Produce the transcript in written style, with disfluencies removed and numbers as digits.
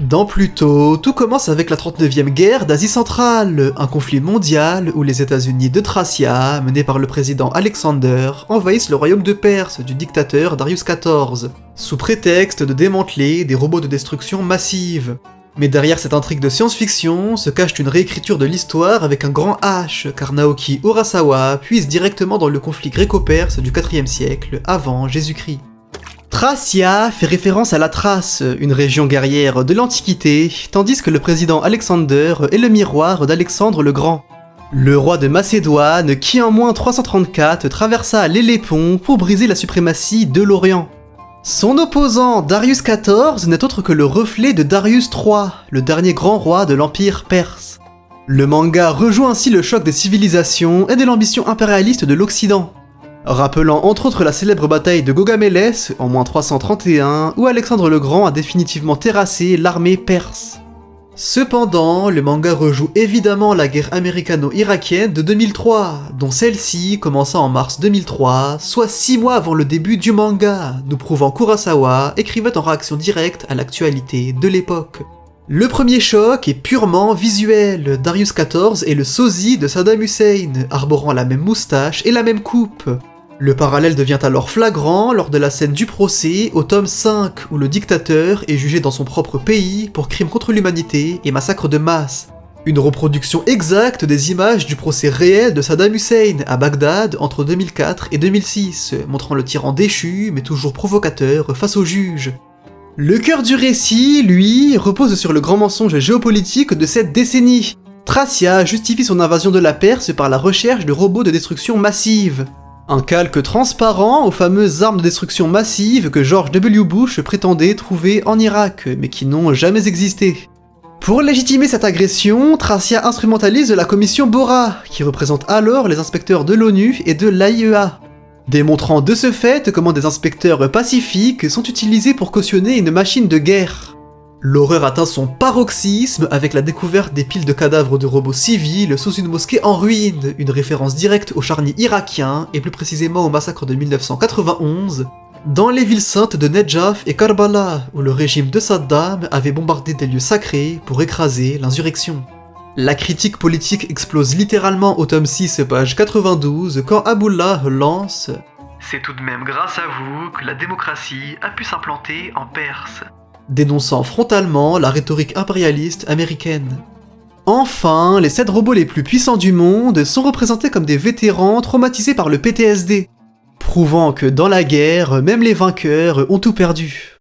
Dans Pluto, tout commence avec la 39e guerre d'Asie centrale, un conflit mondial où les États-Unis de Thracia, menés par le président Alexander, envahissent le royaume de Perse du dictateur Darius XIV, sous prétexte de démanteler des robots de destruction massive. Mais derrière cette intrigue de science-fiction se cache une réécriture de l'histoire avec un grand H, car Naoki Urasawa puise directement dans le conflit gréco-perse du 4e siècle avant Jésus-Christ. Thracia fait référence à la Thrace, une région guerrière de l'Antiquité, tandis que le président Alexander est le miroir d'Alexandre le Grand, le roi de Macédoine qui en moins 334 traversa l'Hellépont pour briser la suprématie de l'Orient. Son opposant Darius XIV n'est autre que le reflet de Darius III, le dernier grand roi de l'Empire perse. Le manga rejoue ainsi le choc des civilisations et de l'ambition impérialiste de l'Occident, rappelant entre autres la célèbre bataille de Gaugamélès en moins 331 où Alexandre le Grand a définitivement terrassé l'armée perse. Cependant, le manga rejoue évidemment la guerre américano-irakienne de 2003, dont celle-ci commença en mars 2003, soit 6 mois avant le début du manga, nous prouvant qu'Urasawa écrivait en réaction directe à l'actualité de l'époque. Le premier choc est purement visuel, Darius XIV est le sosie de Saddam Hussein, arborant la même moustache et la même coupe. Le parallèle devient alors flagrant lors de la scène du procès au tome 5, où le dictateur est jugé dans son propre pays pour crimes contre l'humanité et massacre de masse. Une reproduction exacte des images du procès réel de Saddam Hussein à Bagdad entre 2004 et 2006, montrant le tyran déchu mais toujours provocateur face au juge. Le cœur du récit, lui, repose sur le grand mensonge géopolitique de cette décennie. Thracia justifie son invasion de la Perse par la recherche de robots de destruction massive. Un calque transparent aux fameuses armes de destruction massive que George W. Bush prétendait trouver en Irak, mais qui n'ont jamais existé. Pour légitimer cette agression, Thracia instrumentalise la commission Bora, qui représente alors les inspecteurs de l'ONU et de l'AIEA, démontrant de ce fait comment des inspecteurs pacifiques sont utilisés pour cautionner une machine de guerre. L'horreur atteint son paroxysme avec la découverte des piles de cadavres de robots civils sous une mosquée en ruine, une référence directe au charnier irakien et plus précisément au massacre de 1991, dans les villes saintes de Nedjaf et Karbala, où le régime de Saddam avait bombardé des lieux sacrés pour écraser l'insurrection. La critique politique explose littéralement au tome 6, page 92, quand Aboullah lance « C'est tout de même grâce à vous que la démocratie a pu s'implanter en Perse », dénonçant frontalement la rhétorique impérialiste américaine. Enfin, les 7 robots les plus puissants du monde sont représentés comme des vétérans traumatisés par le PTSD, prouvant que dans la guerre, même les vainqueurs ont tout perdu.